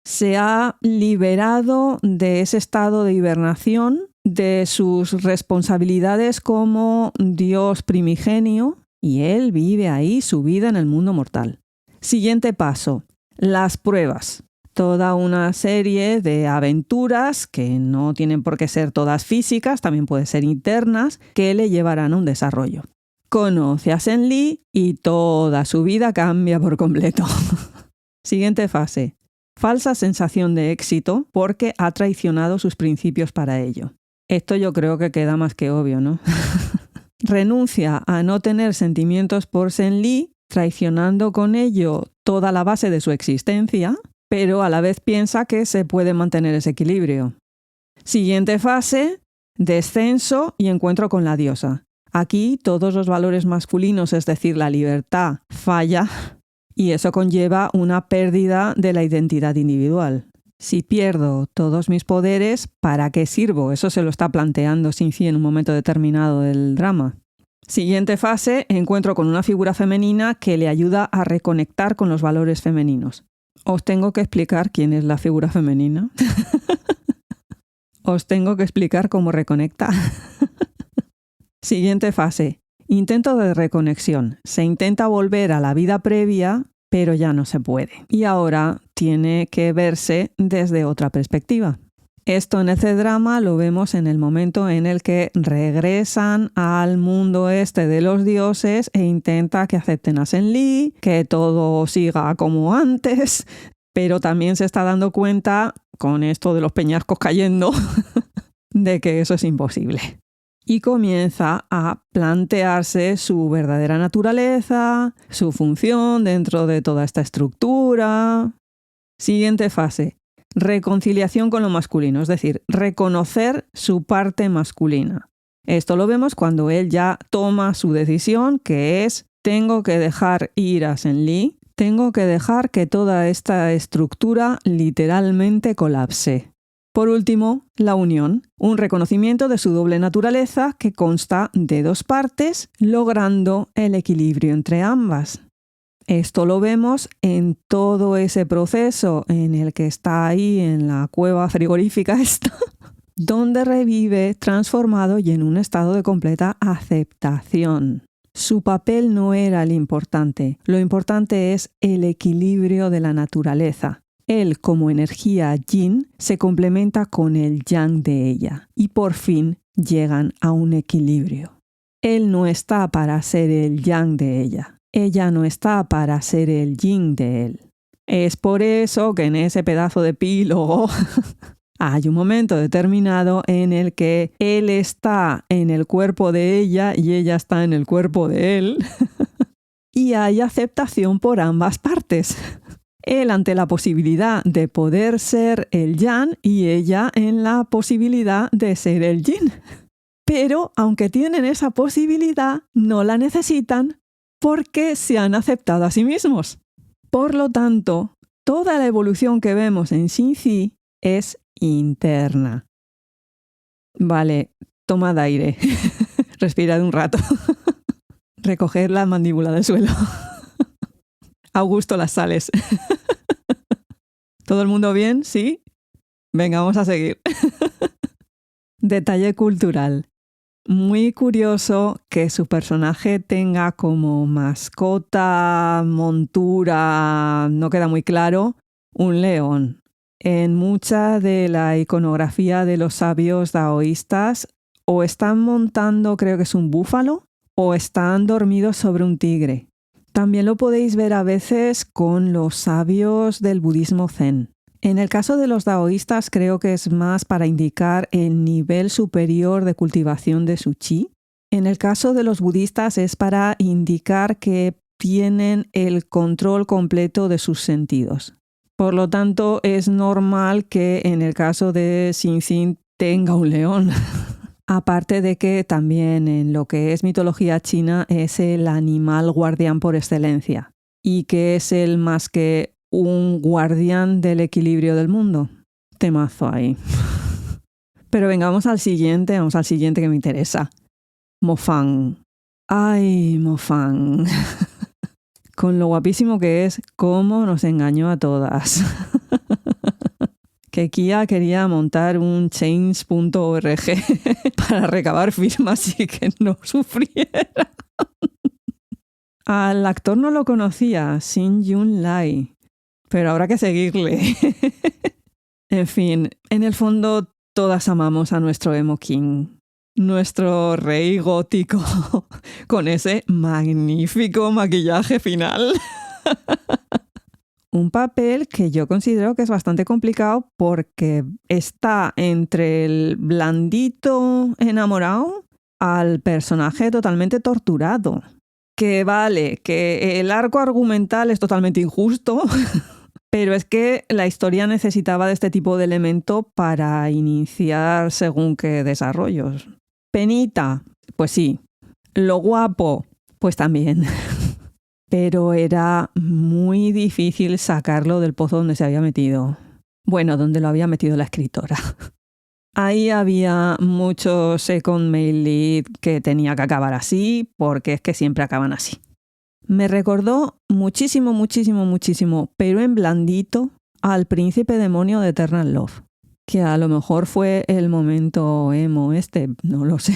Se ha liberado de ese estado de hibernación, de sus responsabilidades como Dios primigenio, y él vive ahí su vida en el mundo mortal. Siguiente paso. Las pruebas. toda una serie de aventuras que no tienen por qué ser todas físicas, también pueden ser internas, que le llevarán a un desarrollo. Conoce a Sen-Li y toda su vida cambia por completo. Siguiente fase. Falsa sensación de éxito porque ha traicionado sus principios para ello. Esto yo creo que queda más que obvio, ¿no? Renuncia a no tener sentimientos por Sen-Li, traicionando con ello toda la base de su existencia, pero a la vez piensa que se puede mantener ese equilibrio. Siguiente fase, descenso y encuentro con la diosa. Aquí todos los valores masculinos, es decir, la libertad, falla y eso conlleva una pérdida de la identidad individual. Si pierdo todos mis poderes, ¿para qué sirvo? Eso se lo está planteando Xin-Zi en un momento determinado del drama. Siguiente fase, encuentro con una figura femenina que le ayuda a reconectar con los valores femeninos. ¿Os tengo que explicar quién es la figura femenina? ¿Os tengo que explicar cómo reconecta? Siguiente fase, intento de reconexión. Se intenta volver a la vida previa, pero ya no se puede. Y ahora tiene que verse desde otra perspectiva. Esto en este drama lo vemos en el momento en el que regresan al mundo este de los dioses e intenta que acepten a Sen-Li, que todo siga como antes, pero también se está dando cuenta, con esto de los peñascos cayendo, de que eso es imposible. Y comienza a plantearse su verdadera naturaleza, su función dentro de toda esta estructura. Siguiente fase. Reconciliación con lo masculino, es decir, reconocer su parte masculina. Esto lo vemos cuando él ya toma su decisión, que es: tengo que dejar ir a Sen-Li, tengo que dejar que toda esta estructura literalmente colapse. Por último, la unión, un reconocimiento de su doble naturaleza que consta de dos partes, logrando el equilibrio entre ambas. Esto lo vemos en todo ese proceso en el que está ahí en la cueva frigorífica esta, donde revive transformado y en un estado de completa aceptación. Su papel no era el importante, lo importante es el equilibrio de la naturaleza. Él, como energía yin, se complementa con el yang de ella y por fin llegan a un equilibrio. Él no está para ser el yang de ella. Ella no está para ser el yin de él. Es por eso que en ese pedazo de epílogo hay un momento determinado en el que él está en el cuerpo de ella y ella está en el cuerpo de él y hay aceptación por ambas partes. Él ante la posibilidad de poder ser el yang y ella en la posibilidad de ser el yin. Pero aunque tienen esa posibilidad, no la necesitan porque se han aceptado a sí mismos. Por lo tanto, toda la evolución que vemos en Xin-Zi es interna. Vale, tomad aire. Respirad un rato. Recoger la mandíbula del suelo. Augusto, las sales. ¿Todo el mundo bien? ¿Sí? Venga, vamos a seguir. Detalle cultural. Muy curioso que su personaje tenga como mascota, montura, no queda muy claro, un león. En mucha de la iconografía de los sabios daoístas, o están montando, creo que es un búfalo, o están dormidos sobre un tigre. También lo podéis ver a veces con los sabios del budismo zen. En el caso de los daoístas creo que es más para indicar el nivel superior de cultivación de su chi. En el caso de los budistas es para indicar que tienen el control completo de sus sentidos. Por lo tanto, es normal que en el caso de Xin-Zi tenga un león. Aparte de que también en lo que es mitología china es el animal guardián por excelencia y que es el más que un guardián del equilibrio del mundo. Temazo ahí. Pero venga, vamos al siguiente que me interesa. Mo Fan. Ay, Mo Fan. Con lo guapísimo que es, cómo nos engañó a todas. Que Kia quería montar un change.org para recabar firmas y que no sufriera. Al actor no lo conocía, Shin Yun Lai. pero habrá que seguirle. En fin, en el fondo todas amamos a nuestro emo king, nuestro rey gótico, con ese magnífico maquillaje final. Un papel que yo considero que es bastante complicado porque está entre el blandito enamorado al personaje totalmente torturado. Que vale, que el arco argumental es totalmente injusto, pero es que la historia necesitaba de este tipo de elemento para iniciar según qué desarrollos. Penita, pues sí. Lo guapo, pues también. Pero era muy difícil sacarlo del pozo donde se había metido. Bueno, donde lo había metido la escritora. Ahí había mucho second male lead que tenía que acabar así, porque es que siempre acaban así. Me recordó muchísimo, muchísimo, muchísimo, pero en blandito, al príncipe demonio de Eternal Love. Que a lo mejor fue el momento emo no lo sé.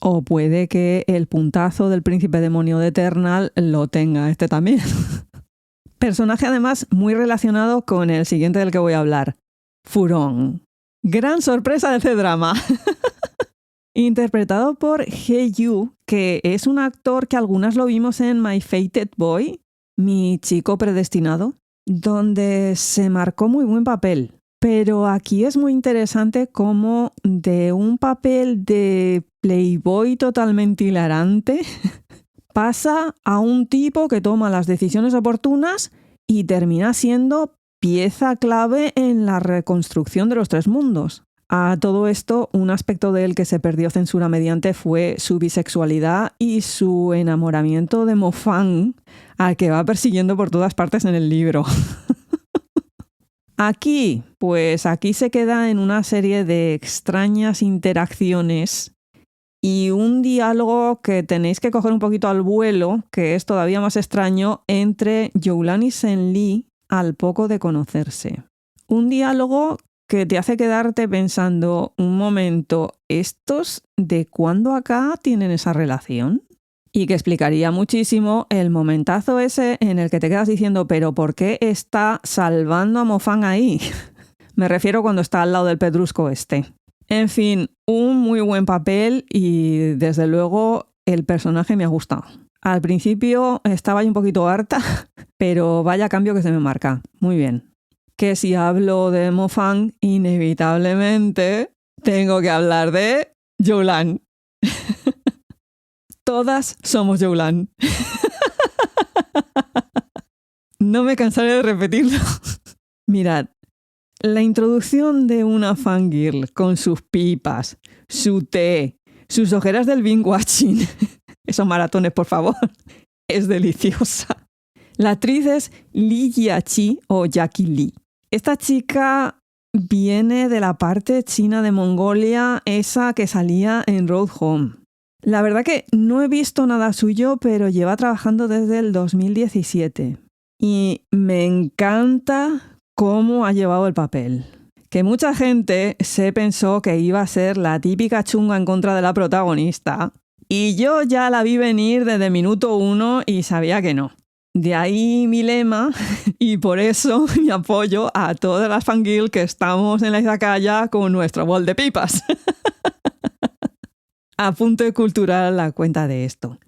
O puede que el puntazo del príncipe demonio de Eternal lo tenga también. Personaje además muy relacionado con el siguiente del que voy a hablar. Furong. Gran sorpresa de este drama. Interpretado por Hae-yu, que es un actor que algunas lo vimos en My Fated Boy, mi chico predestinado, donde se marcó muy buen papel. Pero aquí es muy interesante cómo de un papel de playboy totalmente hilarante pasa a un tipo que toma las decisiones oportunas y termina siendo pieza clave en la reconstrucción de los tres mundos. A todo esto, un aspecto de él que se perdió censura mediante fue su bisexualidad y su enamoramiento de Mo Fang, al que va persiguiendo por todas partes en el libro. Aquí se queda en una serie de extrañas interacciones y un diálogo que tenéis que coger un poquito al vuelo, que es todavía más extraño, entre Youlan y Sen-Li al poco de conocerse. Un diálogo que te hace quedarte pensando, un momento, ¿estos de cuándo acá tienen esa relación? Y que explicaría muchísimo el momentazo ese en el que te quedas diciendo, ¿pero por qué está salvando a Mo Fang ahí? Me refiero cuando está al lado del pedrusco En fin, un muy buen papel y desde luego el personaje me ha gustado. Al principio estaba yo un poquito harta, pero vaya cambio que se me marca. Muy bien. Que si hablo de Mo Fang, inevitablemente tengo que hablar de Youlan. Todas somos Youlan. No me cansaré de repetirlo. Mirad, la introducción de una fangirl con sus pipas, su té, sus ojeras del binge watching, esos maratones, por favor, es deliciosa. La actriz es Lee Jia-chi o Jackie Lee. Esta chica viene de la parte china de Mongolia, esa que salía en Road Home. La verdad que no he visto nada suyo, pero lleva trabajando desde el 2017. Y me encanta cómo ha llevado el papel. Que mucha gente se pensó que iba a ser la típica chunga en contra de la protagonista. Y yo ya la vi venir desde minuto 1 y sabía que no. De ahí mi lema y por eso mi apoyo a todas las fangirls que estamos en la izakaya con nuestro bol de pipas. Apunte cultural a cuenta de esto.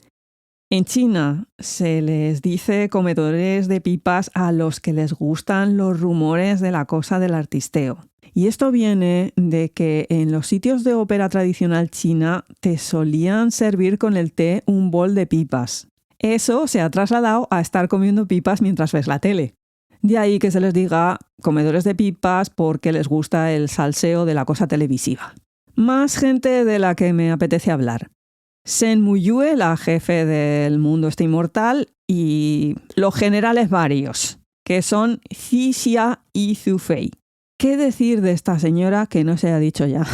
En China se les dice comedores de pipas a los que les gustan los rumores de la cosa del artisteo. Y esto viene de que en los sitios de ópera tradicional china te solían servir con el té un bol de pipas. Eso se ha trasladado a estar comiendo pipas mientras ves la tele. De ahí que se les diga comedores de pipas porque les gusta el salseo de la cosa televisiva. Más gente de la que me apetece hablar. Sen Muyue, la jefe del mundo inmortal, y los generales varios, que son Xixia y Zufei. ¿Qué decir de esta señora que no se ha dicho ya?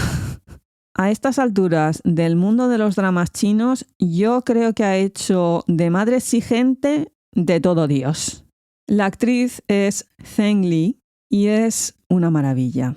A estas alturas del mundo de los dramas chinos, yo creo que ha hecho de madre exigente de todo Dios. La actriz es Zheng Li y es una maravilla.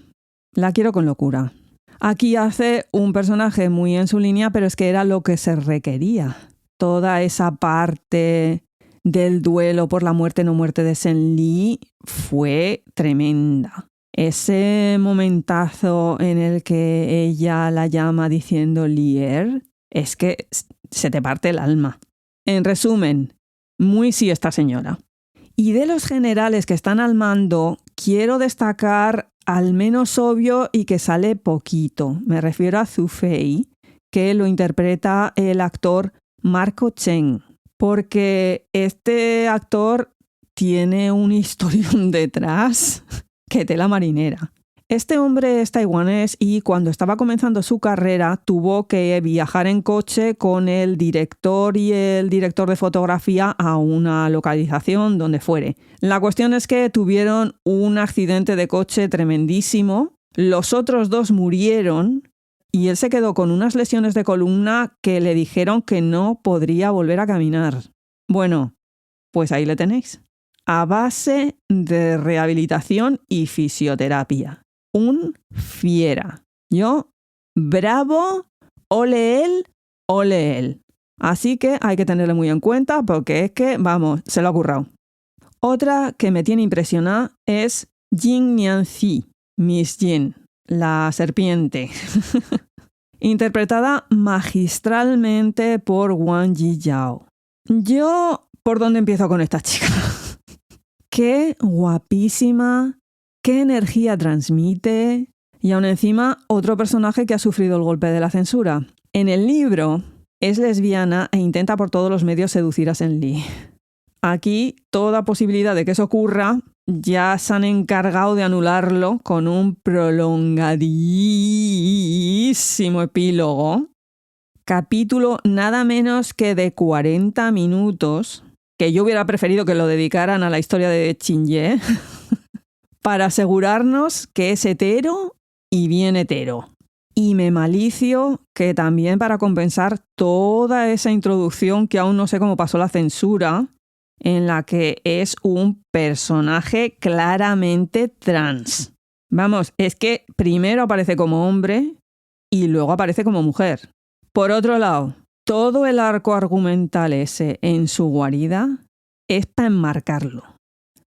La quiero con locura. Aquí hace un personaje muy en su línea, pero es que era lo que se requería. Toda esa parte del duelo por la muerte no muerte de Sen Li fue tremenda. Ese momentazo en el que ella la llama diciendo Lier, es que se te parte el alma. En resumen, muy sí esta señora. Y de los generales que están al mando, quiero destacar al menos obvio y que sale poquito. Me refiero a Zhu Fei, que lo interpreta el actor Marco Chen, porque este actor tiene un historión detrás que tela marinera. Este hombre es taiwanés y cuando estaba comenzando su carrera tuvo que viajar en coche con el director y el director de fotografía a una localización donde fuere. La cuestión es que tuvieron un accidente de coche tremendísimo, los otros dos murieron y él se quedó con unas lesiones de columna que le dijeron que no podría volver a caminar. Bueno, pues ahí le tenéis. A base de rehabilitación y fisioterapia. Un fiera. Yo, bravo, ole él. Así que hay que tenerlo muy en cuenta porque es que, vamos, se lo ha currado. Otra que me tiene impresionada es Jin Nianzi, Miss Jin, la serpiente. Interpretada magistralmente por Wang Yiyao. Yo, ¿por dónde empiezo con esta chica? Qué guapísima. ¿Qué energía transmite? Y aún encima, otro personaje que ha sufrido el golpe de la censura. En el libro, es lesbiana e intenta por todos los medios seducir a Sen Li. Aquí, toda posibilidad de que eso ocurra, ya se han encargado de anularlo con un prolongadísimo epílogo. Capítulo nada menos que de 40 minutos, que yo hubiera preferido que lo dedicaran a la historia de Xinye, para asegurarnos que es hetero y bien hetero. Y me malicio que también para compensar toda esa introducción que aún no sé cómo pasó la censura, en la que es un personaje claramente trans. Vamos, es que primero aparece como hombre y luego aparece como mujer. Por otro lado, todo el arco argumental ese en su guarida es para enmarcarlo.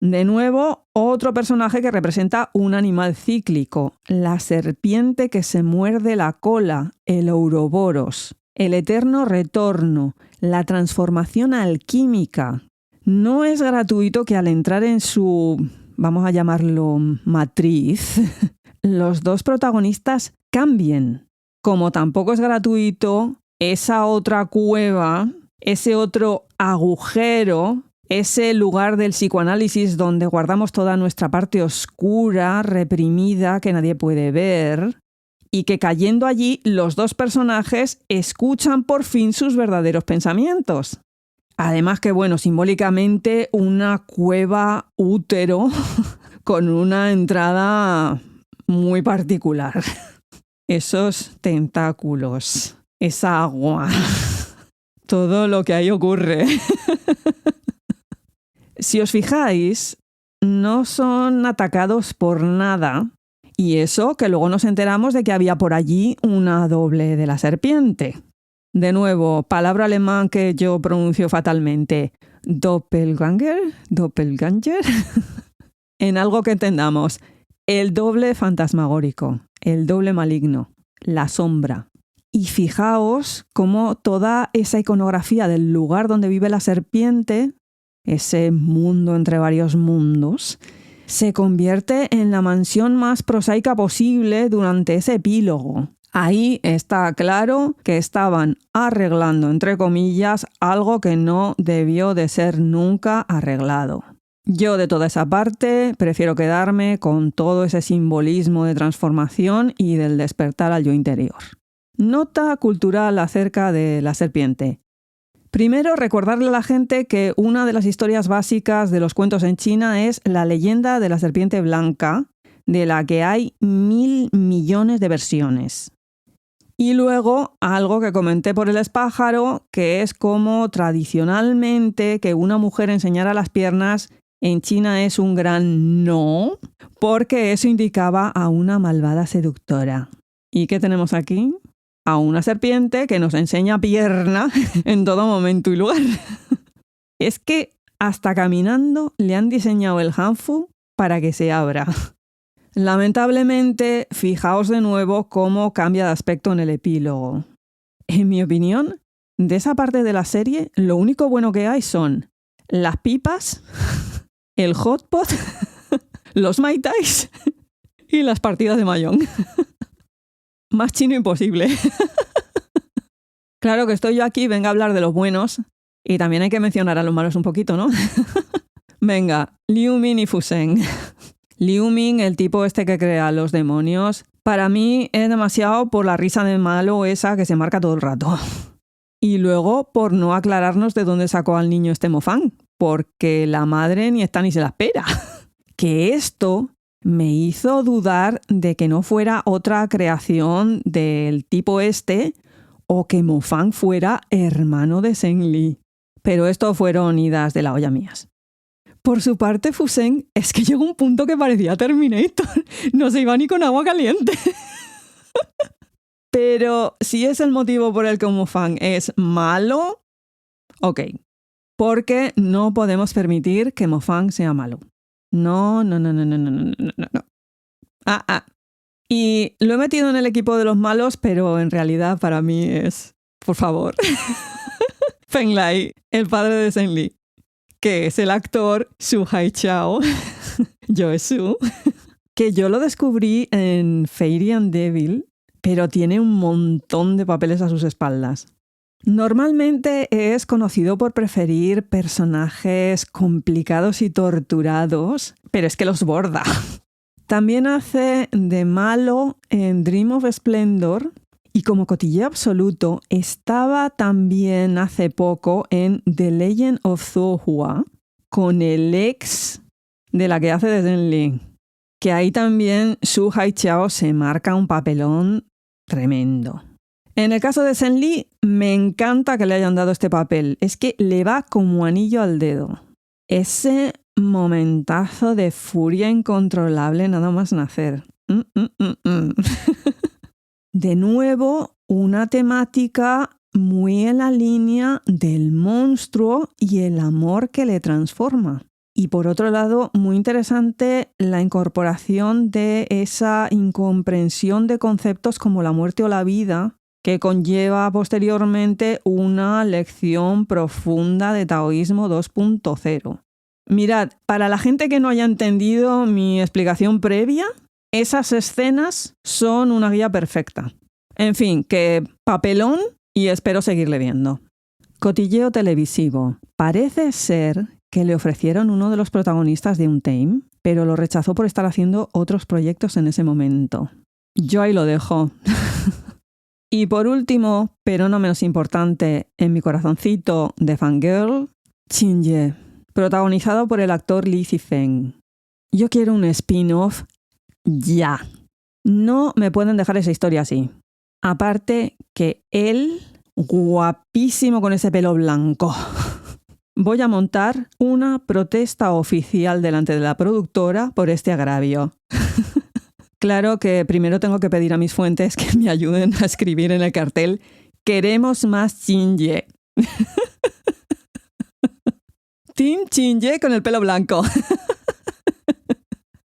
De nuevo, otro personaje que representa un animal cíclico, la serpiente que se muerde la cola, el Ouroboros, el eterno retorno, la transformación alquímica. No es gratuito que al entrar en su, vamos a llamarlo, matriz, los dos protagonistas cambien. Como tampoco es gratuito esa otra cueva, ese otro agujero, ese lugar del psicoanálisis donde guardamos toda nuestra parte oscura, reprimida, que nadie puede ver, y que cayendo allí los dos personajes escuchan por fin sus verdaderos pensamientos. Además que, bueno, simbólicamente una cueva útero con una entrada muy particular. Esos tentáculos, esa agua, todo lo que ahí ocurre. Si os fijáis, no son atacados por nada, y eso que luego nos enteramos de que había por allí una doble de la serpiente. De nuevo, palabra alemán que yo pronuncio fatalmente. Doppelganger. En algo que entendamos. El doble fantasmagórico, el doble maligno, la sombra. Y fijaos cómo toda esa iconografía del lugar donde vive la serpiente, ese mundo entre varios mundos, se convierte en la mansión más prosaica posible durante ese epílogo. Ahí está claro que estaban arreglando, entre comillas, algo que no debió de ser nunca arreglado. Yo de toda esa parte prefiero quedarme con todo ese simbolismo de transformación y del despertar al yo interior. Nota cultural acerca de la serpiente. Primero, recordarle a la gente que una de las historias básicas de los cuentos en China es la leyenda de la serpiente blanca, de la que hay 1.000 millones de versiones. Y luego, algo que comenté por el espájaro, que es como tradicionalmente que una mujer enseñara las piernas en China es un gran no, porque eso indicaba a una malvada seductora. ¿Y qué tenemos aquí? A una serpiente que nos enseña pierna en todo momento y lugar. Es que hasta caminando le han diseñado el hanfu para que se abra. Lamentablemente, fijaos de nuevo cómo cambia de aspecto en el epílogo. En mi opinión, de esa parte de la serie, lo único bueno que hay son las pipas, el hot pot, los mai tais y las partidas de mahjong. Más chino imposible. Claro que estoy yo aquí, venga a hablar de los buenos y también hay que mencionar a los malos un poquito, ¿no? Venga, Liu Ming y Fu Sheng. Liu Ming, el tipo este que crea los demonios, para mí es demasiado por la risa de malo esa que se marca todo el rato. Y luego por no aclararnos de dónde sacó al niño este Mo Fan, porque la madre ni está ni se la espera. Que esto me hizo dudar de que no fuera otra creación del tipo este o que Mo Fan fuera hermano de Zheng Li. Pero esto fueron idas de la olla mías. Por su parte, Fu Sheng es que llegó un punto que parecía Terminator. No se iba ni con agua caliente. Pero si es el motivo por el que Mo Fan es malo, ok. Porque no podemos permitir que Mo Fan sea malo. No. Y lo he metido en el equipo de los malos, pero en realidad para mí es, por favor, Feng Lay, el padre de Zheng Li, que es el actor Su Haichao, Joe Su, que yo lo descubrí en Fairy and Devil, pero tiene un montón de papeles a sus espaldas. Normalmente es conocido por preferir personajes complicados y torturados, pero es que los borda. También hace de malo en Dream of Splendor y como cotilleo absoluto estaba también hace poco en The Legend of Zuo Hua con el ex de la que hace de Zheng Li, que ahí también Su Haichao se marca un papelón tremendo. En el caso de Zheng Li, me encanta que le hayan dado este papel. Es que le va como anillo al dedo. Ese momentazo de furia incontrolable nada más nacer. De nuevo, una temática muy en la línea del monstruo y el amor que le transforma. Y por otro lado, muy interesante la incorporación de esa incomprensión de conceptos como la muerte o la vida, que conlleva posteriormente una lección profunda de taoísmo 2.0. Mirad, para la gente que no haya entendido mi explicación previa, esas escenas son una guía perfecta. En fin, que papelón y espero seguirle viendo. Cotilleo televisivo. Parece ser que le ofrecieron uno de los protagonistas de Untamed, pero lo rechazó por estar haciendo otros proyectos en ese momento. Yo ahí lo dejo. Y por último, pero no menos importante, en mi corazoncito de fangirl, Qin-ye, protagonizado por el actor Li Zifeng. Yo quiero un spin-off ya. No me pueden dejar esa historia así. Aparte que él, guapísimo con ese pelo blanco. Voy a montar una protesta oficial delante de la productora por este agravio. Claro que primero tengo que pedir a mis fuentes que me ayuden a escribir en el cartel «Queremos más Qin-ye». Team Qin-ye con el pelo blanco.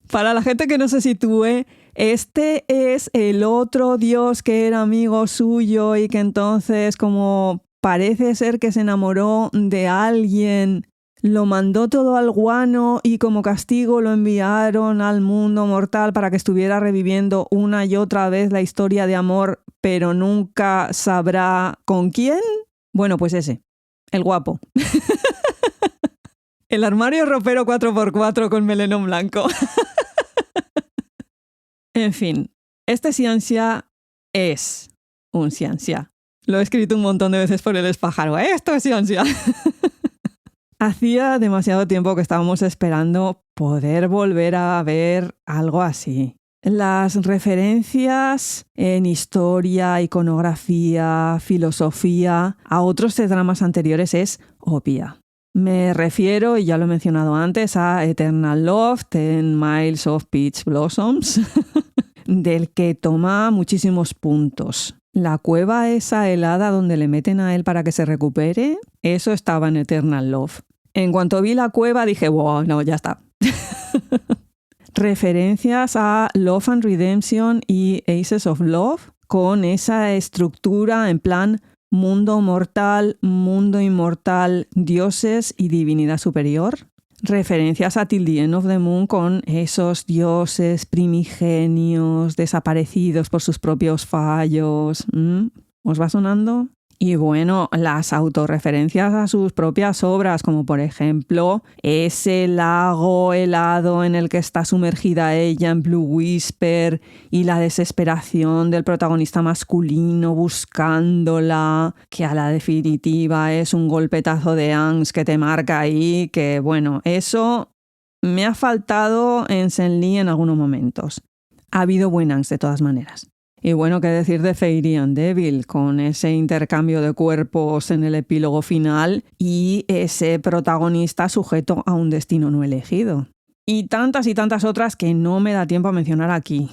Para la gente que no se sitúe, este es el otro dios que era amigo suyo y que entonces, como parece ser que se enamoró de alguien, lo mandó todo al guano y como castigo lo enviaron al mundo mortal para que estuviera reviviendo una y otra vez la historia de amor, pero nunca sabrá con quién. Bueno, pues ese, el guapo. El armario ropero 4x4 con melenón blanco. En fin, este Xianxia es un Xianxia. Lo he escrito un montón de veces por el espájaro. Esto es Xianxia. Hacía demasiado tiempo que estábamos esperando poder volver a ver algo así. Las referencias en historia, iconografía, filosofía a otros dramas anteriores es obvia. Me refiero, y ya lo he mencionado antes, a Eternal Love, 10 Miles of Peach Blossoms, del que toma muchísimos puntos. La cueva esa helada donde le meten a él para que se recupere, eso estaba en Eternal Love. En cuanto vi la cueva dije, wow, no, ya está. Referencias a Love and Redemption y Aces of Love con esa estructura en plan mundo mortal, mundo inmortal, dioses y divinidad superior. Referencias a Till the End of the Moon con esos dioses primigenios desaparecidos por sus propios fallos. ¿Os va sonando? Y bueno, las autorreferencias a sus propias obras, como por ejemplo ese lago helado en el que está sumergida ella en Blue Whisper y la desesperación del protagonista masculino buscándola, que a la definitiva es un golpetazo de angst que te marca ahí, que bueno, eso me ha faltado en Senli en algunos momentos. Ha habido buen angst de todas maneras. Y bueno, qué decir de Fairy and Devil, con ese intercambio de cuerpos en el epílogo final y ese protagonista sujeto a un destino no elegido. Y tantas otras que no me da tiempo a mencionar aquí.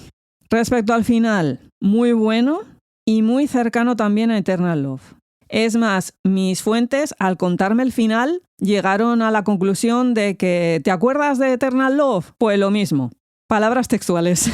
Respecto al final, muy bueno y muy cercano también a Eternal Love. Es más, mis fuentes, al contarme el final, llegaron a la conclusión de que ¿te acuerdas de Eternal Love? Pues lo mismo. Palabras textuales.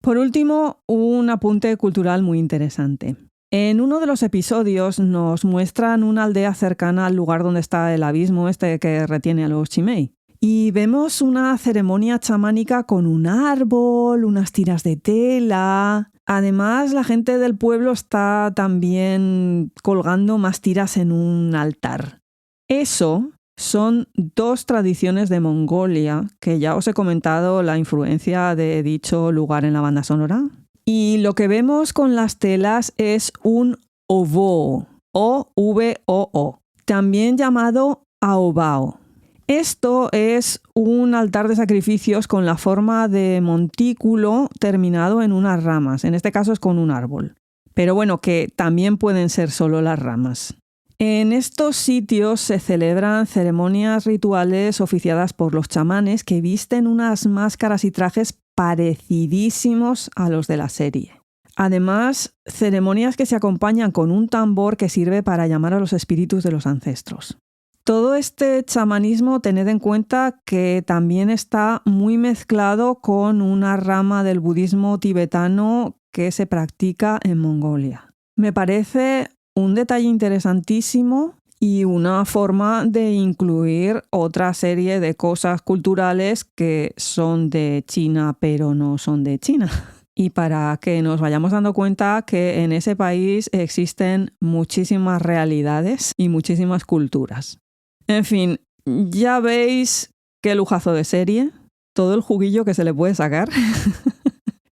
Por último, un apunte cultural muy interesante. En uno de los episodios nos muestran una aldea cercana al lugar donde está el abismo este que retiene a los Chimay. Y vemos una ceremonia chamánica con un árbol, unas tiras de tela. Además, la gente del pueblo está también colgando más tiras en un altar. Eso son 2 tradiciones de Mongolia, que ya os he comentado la influencia de dicho lugar en la banda sonora. Y lo que vemos con las telas es un ovo, O-V-O-O, también llamado aobao. Esto es un altar de sacrificios con la forma de montículo terminado en unas ramas, en este caso es con un árbol. Pero bueno, que también pueden ser solo las ramas. En estos sitios se celebran ceremonias rituales oficiadas por los chamanes que visten unas máscaras y trajes parecidísimos a los de la serie. Además, ceremonias que se acompañan con un tambor que sirve para llamar a los espíritus de los ancestros. Todo este chamanismo, tened en cuenta que también está muy mezclado con una rama del budismo tibetano que se practica en Mongolia. Me parece un detalle interesantísimo y una forma de incluir otra serie de cosas culturales que son de China pero no son de China. Y para que nos vayamos dando cuenta que en ese país existen muchísimas realidades y muchísimas culturas. En fin, ya veis qué lujazo de serie, todo el juguillo que se le puede sacar.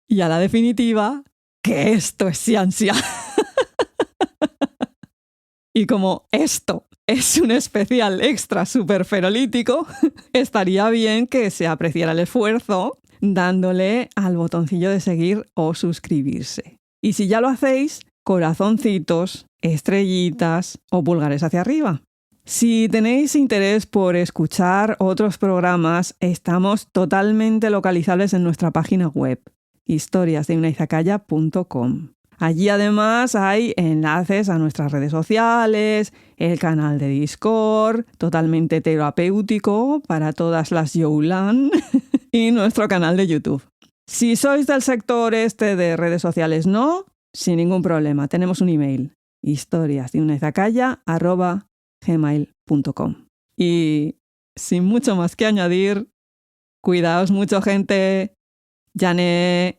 Y a la definitiva, que esto es ciencia. Y como esto es un especial extra súper ferolítico, estaría bien que se apreciara el esfuerzo dándole al botoncillo de seguir o suscribirse. Y si ya lo hacéis, corazoncitos, estrellitas o pulgares hacia arriba. Si tenéis interés por escuchar otros programas, estamos totalmente localizables en nuestra página web, historiasdeunaizacaya.com. Allí además hay enlaces a nuestras redes sociales, el canal de Discord, totalmente terapéutico para todas las Youlan, y nuestro canal de YouTube. Si sois del sector este de redes sociales no, sin ningún problema, tenemos un email, historiasdeunaizacaya@gmail.com. Y sin mucho más que añadir, cuidaos mucho, gente. Jane.